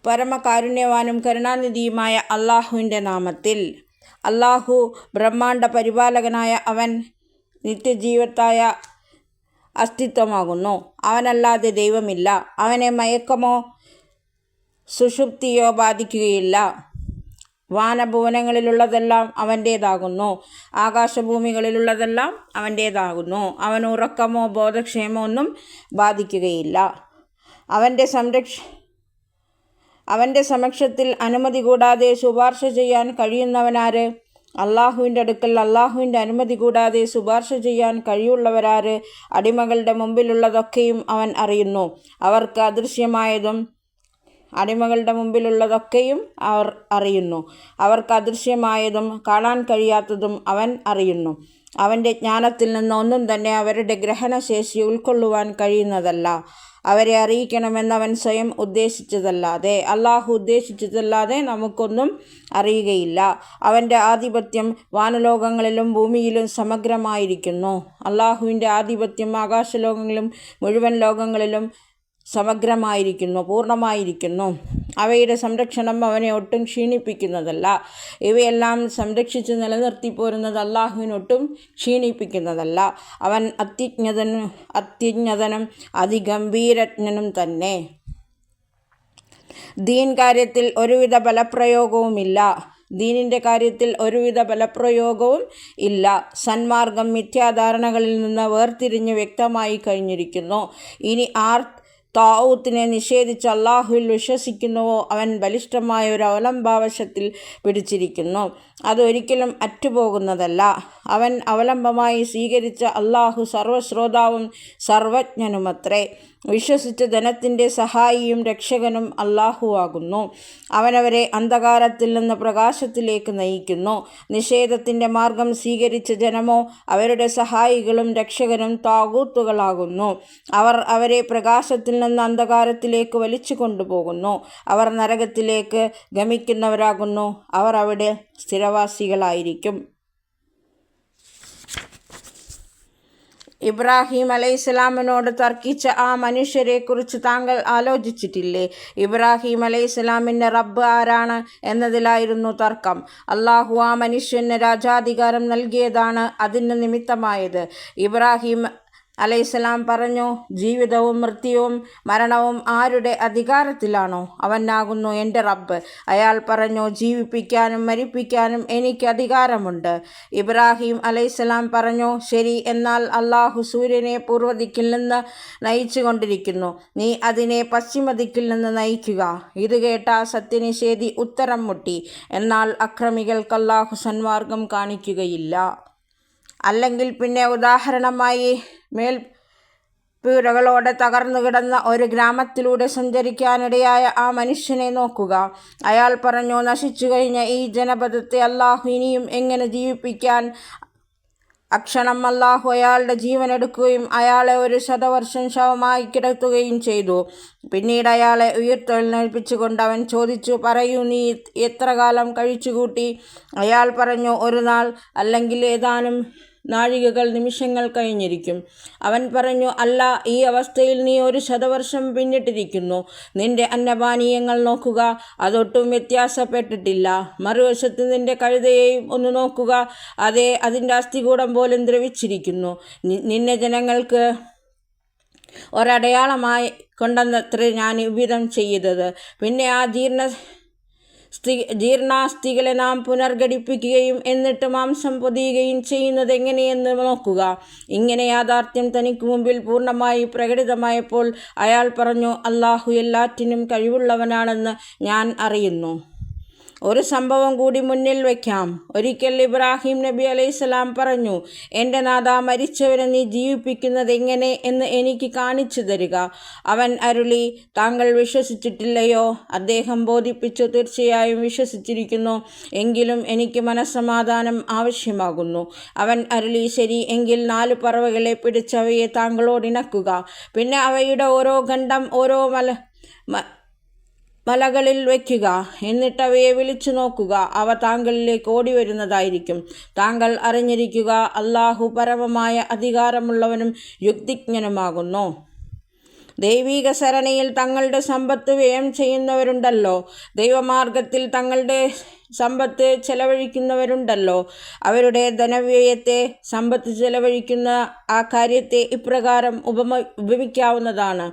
പരമകാരുണ്യവാനും കരുണാനിധിയുമായ അള്ളാഹുവിൻ്റെ നാമത്തിൽ. അള്ളാഹു ബ്രഹ്മാണ്ഡ പരിപാലകനായ അവൻ നിത്യജീവത്തായ അസ്തിത്വമാകുന്നു. അവനല്ലാതെ ദൈവമില്ല. അവനെ മയക്കമോ സുഷുപ്തിയോ ബാധിക്കുകയില്ല. വാനഭുവനങ്ങളിലുള്ളതെല്ലാം അവൻ്റേതാകുന്നു. ആകാശഭൂമികളിലുള്ളതെല്ലാം അവൻ്റേതാകുന്നു. അവന് ഉറക്കമോ ബോധക്ഷയമോ ഒന്നും ബാധിക്കുകയില്ല. അവൻ്റെ സമക്ഷത്തിൽ അനുമതി കൂടാതെ ശുപാർശ ചെയ്യാൻ കഴിയുന്നവനാര്? അള്ളാഹുവിൻ്റെ അടുക്കൽ അള്ളാഹുവിൻ്റെ അനുമതി കൂടാതെ ശുപാർശ ചെയ്യാൻ കഴിയുള്ളവരാര്? അടിമകളുടെ മുമ്പിലുള്ളതൊക്കെയും അവൻ അറിയുന്നു. അവർക്ക് അദൃശ്യമായതും അവർ അറിയുന്നു. അവർക്ക് അദൃശ്യമായതും കാണാൻ കഴിയാത്തതും അവൻ അറിയുന്നു. അവൻ്റെ ജ്ഞാനത്തിൽ നിന്ന് ഒന്നും തന്നെ അവരുടെ ഗ്രഹണശേഷി ഉൾക്കൊള്ളുവാൻ കഴിയുന്നതല്ല. അവരെ അറിയിക്കണമെന്ന് അവൻ സ്വയം ഉദ്ദേശിച്ചതല്ലാതെ, അള്ളാഹു ഉദ്ദേശിച്ചതല്ലാതെ നമുക്കൊന്നും അറിയുകയില്ല. അവൻ്റെ ആധിപത്യം വാനലോകങ്ങളിലും ഭൂമിയിലും സമഗ്രമായിരിക്കുന്നു. അള്ളാഹുവിൻ്റെ ആധിപത്യം ആകാശലോകങ്ങളിലും മുഴുവൻ ലോകങ്ങളിലും സമഗ്രമായിരിക്കുന്നു, പൂർണ്ണമായിരിക്കുന്നു. അവയുടെ സംരക്ഷണം അവനെ ഒട്ടും ക്ഷീണിപ്പിക്കുന്നതല്ല. ഇവയെല്ലാം സംരക്ഷിച്ച് നിലനിർത്തി പോരുന്നത് അള്ളാഹുവിനൊട്ടും ക്ഷീണിപ്പിക്കുന്നതല്ല. അവൻ അത്യുന്നതനും അതിഗംഭീരജ്ഞനും തന്നെ. ദീനിൻ്റെ കാര്യത്തിൽ ഒരുവിധ ബലപ്രയോഗവും ഇല്ല. സന്മാർഗം മിഥ്യാധാരണകളിൽ നിന്ന് വേർതിരിഞ്ഞ് വ്യക്തമായി കഴിഞ്ഞിരിക്കുന്നു. ഇനി ആർ താഊത്തിനെ നിഷേധിച്ച് അള്ളാഹുവിൽ വിശ്വസിക്കുന്നുവോ അവൻ ബലിഷ്ഠമായ ഒരു അവലംബാവശത്തിൽ പിടിച്ചിരിക്കുന്നു. അതൊരിക്കലും അറ്റുപോകുന്നതല്ല. അവൻ അവലംബമായി സ്വീകരിച്ച അള്ളാഹു സർവശ്രോതാവും സർവജ്ഞനുമത്രേ. വിശ്വസിച്ച ധനത്തിൻ്റെ സഹായിയും രക്ഷകനും അള്ളാഹുവാകുന്നു. അവനവരെ അന്ധകാരത്തിൽ നിന്ന് പ്രകാശത്തിലേക്ക് നയിക്കുന്നു. നിഷേധത്തിൻ്റെ മാർഗം സ്വീകരിച്ച ജനമോ അവരുടെ സഹായികളും രക്ഷകനും താഗൂത്തുകളാകുന്നു. അവർ അവരെ പ്രകാശത്തിൽ നിന്ന് അന്ധകാരത്തിലേക്ക് വലിച്ചു കൊണ്ടുപോകുന്നു. അവർ നരകത്തിലേക്ക് ഗമിക്കുന്നവരാകുന്നു. അവർ അവിടെ സ്ഥിരവാസികളായിരിക്കും. ഇബ്രാഹിം അലൈഹിസ്സലാമിനോട് തർക്കിച്ച ആ മനുഷ്യരെക്കുറിച്ച് താങ്കൾ ആലോചിച്ചിട്ടില്ലേ? ഇബ്രാഹിം അലൈഹിസ്സലാമിൻ്റെ റബ്ബ് ആരാണ് എന്നതിലായിരുന്നു തർക്കം. അള്ളാഹു ആ മനുഷ്യന് രാജാധികാരം നൽകിയതാണ് അതിന് നിമിത്തമായത്. ഇബ്രാഹിം അലൈഹിസ്സലാം പറഞ്ഞു, ജീവിതവും മൃത്യുവും മരണവും ആരുടെ അധികാരത്തിലാണോ അവനാകുന്നു എൻ്റെ റബ്ബ്. അയാൾ പറഞ്ഞു, ജീവിപ്പിക്കാനും മരിപ്പിക്കാനും എനിക്ക് അധികാരമുണ്ട്. ഇബ്രാഹിം അലൈഹിസ്സലാം പറഞ്ഞു, ശരി, എന്നാൽ അള്ളാഹു സൂര്യനെ പൂർവ്വദിക്കിൽ നിന്ന് നയിച്ചു കൊണ്ടിരിക്കുന്നു. നീ അതിനെ പശ്ചിമദിക്കിൽ നിന്ന് നയിക്കുക. ഇത് കേട്ട സത്യനിഷേധി ഉത്തരം മുട്ടി, എന്നാൽ അക്രമികൾക്ക് അള്ളാഹു സന്മാർഗം കാണിക്കുകയില്ല. അല്ലെങ്കിൽ പിന്നെ ഉദാഹരണമായി, മേൽപ്പുരകളോടെ തകർന്നു കിടന്ന ഒരു ഗ്രാമത്തിലൂടെ സഞ്ചരിക്കാനിടയായ ആ മനുഷ്യനെ നോക്കുക. അയാൾ പറഞ്ഞു, നശിച്ചു കഴിഞ്ഞ ഈ ജനപദത്തെ അള്ളാഹു ഇനിയും എങ്ങനെ ജീവിപ്പിക്കാൻ? അക്ഷണം അള്ളാഹു അയാളുടെ ജീവൻ എടുക്കുകയും അയാളെ 100 വർഷം ശവമായി കിടത്തുകയും ചെയ്തു. പിന്നീട് അയാളെ ഉയർത്തെഴുന്നേൽപ്പിച്ചുകൊണ്ട് അവൻ ചോദിച്ചു, പറയൂ, നീ എത്ര കാലം കഴിച്ചുകൂട്ടി? അയാൾ പറഞ്ഞു, 1 നാൾ, അല്ലെങ്കിൽ ഏതാനും നാഴികകൾ, നിമിഷങ്ങൾ കഴിഞ്ഞിരിക്കും. അവൻ പറഞ്ഞു, അല്ല, ഈ അവസ്ഥയിൽ നീ 100 വർഷം പിന്നിട്ടിരിക്കുന്നു. നിന്റെ അന്നപാനീയങ്ങൾ നോക്കുക, അതൊട്ടും വ്യത്യാസപ്പെട്ടിട്ടില്ല. മറുവശത്ത് നിന്റെ കഴുതയെയും ഒന്ന് നോക്കുക, അതേ, അതിൻ്റെ അസ്ഥികൂടം പോലും ദ്രവിച്ചിരിക്കുന്നു. നിന്നെ ജനങ്ങൾക്ക് ഒരടയാളമായി കൊണ്ടെന്നത്രേ ഞാൻ ഇவ்விதം ചെയ്തത്. പിന്നെ ആ ജീർണാസ്ഥികളെ നാം പുനർഘടിപ്പിക്കുകയും എന്നിട്ട് മാംസം പൊതിയുകയും ചെയ്യുന്നത് എങ്ങനെയെന്ന് നോക്കുക. ഇങ്ങനെ യാഥാർത്ഥ്യം തനിക്ക് മുമ്പിൽ പൂർണ്ണമായി പ്രകടിതമായപ്പോൾ അയാൾ പറഞ്ഞു, അള്ളാഹു എല്ലാറ്റിനും കഴിവുള്ളവനാണെന്ന് ഞാൻ അറിയുന്നു. ഒരു സംഭവം കൂടി മുന്നിൽ വയ്ക്കാം. ഒരിക്കൽ ഇബ്രാഹിം നബി അലൈഹിസ്സലാം പറഞ്ഞു, എൻ്റെ നാഥാ, മരിച്ചവരെ നീ ജീവിപ്പിക്കുന്നത് എങ്ങനെ എന്ന് എനിക്ക് കാണിച്ചു തരിക. അവൻ അരുളി, താങ്കൾ വിശ്വസിച്ചിട്ടില്ലയോ? അദ്ദേഹം ബോധിപ്പിച്ചു, തീർച്ചയായും വിശ്വസിച്ചിരിക്കുന്നു, എങ്കിലും എനിക്ക് മനസ്സമാധാനം ആവശ്യമാകുന്നു. അവൻ അരുളി, ശരി, എങ്കിൽ 4 പറവകളെ പിടിച്ച് അവയെ താങ്കളോട് ഇണക്കുക. പിന്നെ അവയുടെ ഓരോ ഖണ്ഡം ഓരോ മലകളിൽ വയ്ക്കുക. എന്നിട്ട് അവയെ വിളിച്ചു നോക്കുക. അവ താങ്കളിലേക്ക് ഓടി വരുന്നതായിരിക്കും. താങ്കൾ അറിഞ്ഞിരിക്കുക, അള്ളാഹു പരമമായ അധികാരമുള്ളവനും യുക്തിജ്ഞനുമാകുന്നു. ദൈവിക സരണിയിൽ തങ്ങളുടെ സമ്പത്ത് വ്യയം ചെയ്യുന്നവരുണ്ടല്ലോ, ദൈവമാർഗത്തിൽ തങ്ങളുടെ സമ്പത്ത് ചെലവഴിക്കുന്നവരുണ്ടല്ലോ. അവരുടെ ധനവ്യയത്തെ, സമ്പത്ത് ചെലവഴിക്കുന്ന ആ കാര്യത്തെ ഇപ്രകാരം ഉപമിക്കാവുന്നതാണ്.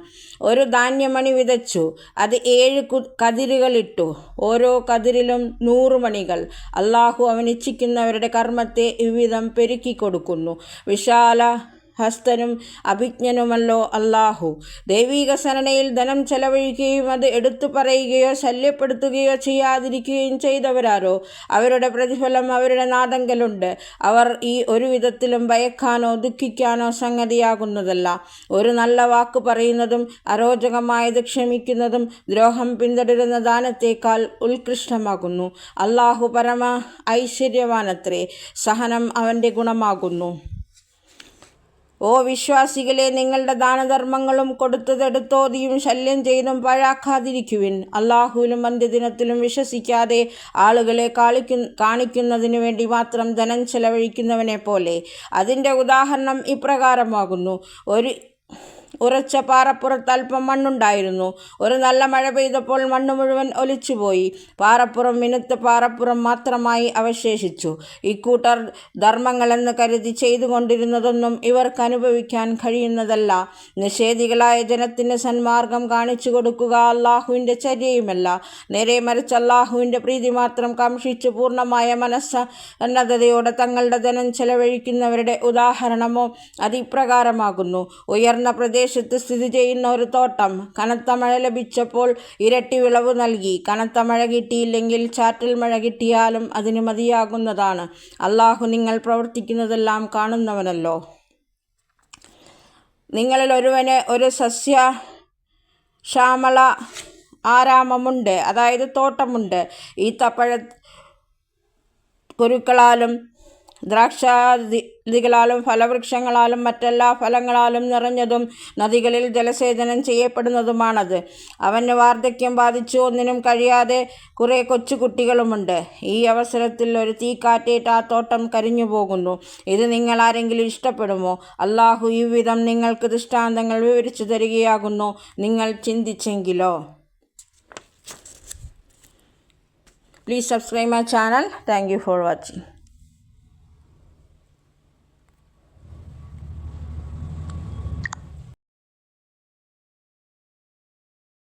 ഒരു ധാന്യമണി വിതച്ചു, അത് 7 കതിരുകളിട്ടു, ഓരോ കതിരിലും 100 മണികൾ. അള്ളാഹു അവനിച്ഛിക്കുന്നവരുടെ കർമ്മത്തെ ഇவ்விதം പെരുക്കിക്കൊടുക്കുന്നു. വിശാല ഹസ്തനും അഭിജ്ഞനുമല്ലോ അള്ളാഹു. ദൈവിക സരണയിൽ ധനം ചെലവഴിക്കുകയും അത് എടുത്തു പറയുകയോ ശല്യപ്പെടുത്തുകയോ ചെയ്യാതിരിക്കുകയും ചെയ്തവരാരോ, അവരുടെ പ്രതിഫലം അവരുടെ നാദങ്കലുണ്ട്. അവർ ഈ ഒരു വിധത്തിലും ഭയക്കാനോ ദുഃഖിക്കാനോ സംഗതിയാകുന്നതല്ല. ഒരു നല്ല വാക്ക് പറയുന്നതും അരോചകമായത് ക്ഷമിക്കുന്നതും ദ്രോഹം പിന്തുടരുന്ന ദാനത്തേക്കാൾ ഉത്കൃഷ്ടമാകുന്നു. അള്ളാഹു പരമ ഐശ്വര്യവാനത്രേ, സഹനം അവൻ്റെ ഗുണമാകുന്നു. ഓ വിശ്വാസികളെ, നിങ്ങളുടെ ദാനധർമ്മങ്ങളും കൊടുത്തതെടുത്തോതിയും ശല്യം ചെയ്തും പാഴാക്കാതിരിക്കുവിൻ. അള്ളാഹുവിലും അന്ത്യദിനത്തിലും വിശ്വസിക്കാതെ ആളുകളെ കാണിക്കുന്നതിനു വേണ്ടി മാത്രം ധനം ചെലവഴിക്കുന്നവനെ പോലെ. അതിൻ്റെ ഉദാഹരണം ഇപ്രകാരമാകുന്നു. ഒരു ഉറച്ച പാറപ്പുറത്ത് അല്പം മണ്ണുണ്ടായിരുന്നു. ഒരു നല്ല മഴ പെയ്തപ്പോൾ മണ്ണ് മുഴുവൻ ഒലിച്ചുപോയി. പാറപ്പുറം മിനുത്ത പാറപ്പുറം മാത്രമായി അവശേഷിച്ചു. ഇക്കൂട്ടർ ധർമ്മങ്ങളെന്ന് കരുതി ചെയ്തുകൊണ്ടിരുന്നതൊന്നും ഇവർക്ക് അനുഭവിക്കാൻ കഴിയുന്നതല്ല. നിഷേധികളായ ജനത്തിന് സന്മാർഗം കാണിച്ചു കൊടുക്കുക അള്ളാഹുവിൻ്റെ ചര്യയുമല്ല. നേരെ മറിച്ച് അള്ളാഹുവിൻ്റെ പ്രീതി മാത്രം കാംക്ഷിച്ച് പൂർണ്ണമായ മനസ്സന്നദ്ധതയോടെ തങ്ങളുടെ ധനം ചെലവഴിക്കുന്നവരുടെ ഉദാഹരണമോ അതിപ്രകാരമാകുന്നു. ഉയർന്ന പ്രദേശത്ത് സ്ഥിതി ചെയ്യുന്ന ഒരു തോട്ടം കനത്ത മഴ ലഭിച്ചപ്പോൾ ഇരട്ടി വിളവ് നൽകി. കനത്ത മഴ കിട്ടിയില്ലെങ്കിൽ ചാറ്റൽ മഴ കിട്ടിയാലും അതിന് മതിയാകുന്നതാണ്. അള്ളാഹു നിങ്ങൾ പ്രവർത്തിക്കുന്നതെല്ലാം കാണുന്നവനല്ലോ. നിങ്ങളിൽ ഒരുവന് ഒരു സസ്യശ്യാമള ആരാമമുണ്ട്, അതായത് തോട്ടമുണ്ട്. ഈത്തപ്പഴ കുരുക്കളാലും ദ്രാക്ഷാദികളാലും ഫലവൃക്ഷങ്ങളാലും മറ്റെല്ലാ ഫലങ്ങളാലും നിറഞ്ഞതും നദികളിൽ ജലസേചനം ചെയ്യപ്പെടുന്നതുമാണത്. അവന് വാർദ്ധക്യം ബാധിച്ചു ഒന്നിനും കഴിയാതെ കുറേ കൊച്ചുകുട്ടികളുമുണ്ട്. ഈ അവസരത്തിൽ ഒരു തീക്കാറ്റേറ്റ് ആ തോട്ടം കരിഞ്ഞു പോകുന്നു. ഇത് നിങ്ങൾ ആരെങ്കിലും ഇഷ്ടപ്പെടുമോ? അള്ളാഹു ഇவ்விதം നിങ്ങൾക്ക് ദൃഷ്ടാന്തങ്ങൾ വിവരിച്ചു തരികയാകുന്നു. നിങ്ങൾ ചിന്തിച്ചെങ്കിലോ. Please subscribe my channel. Thank you for watching.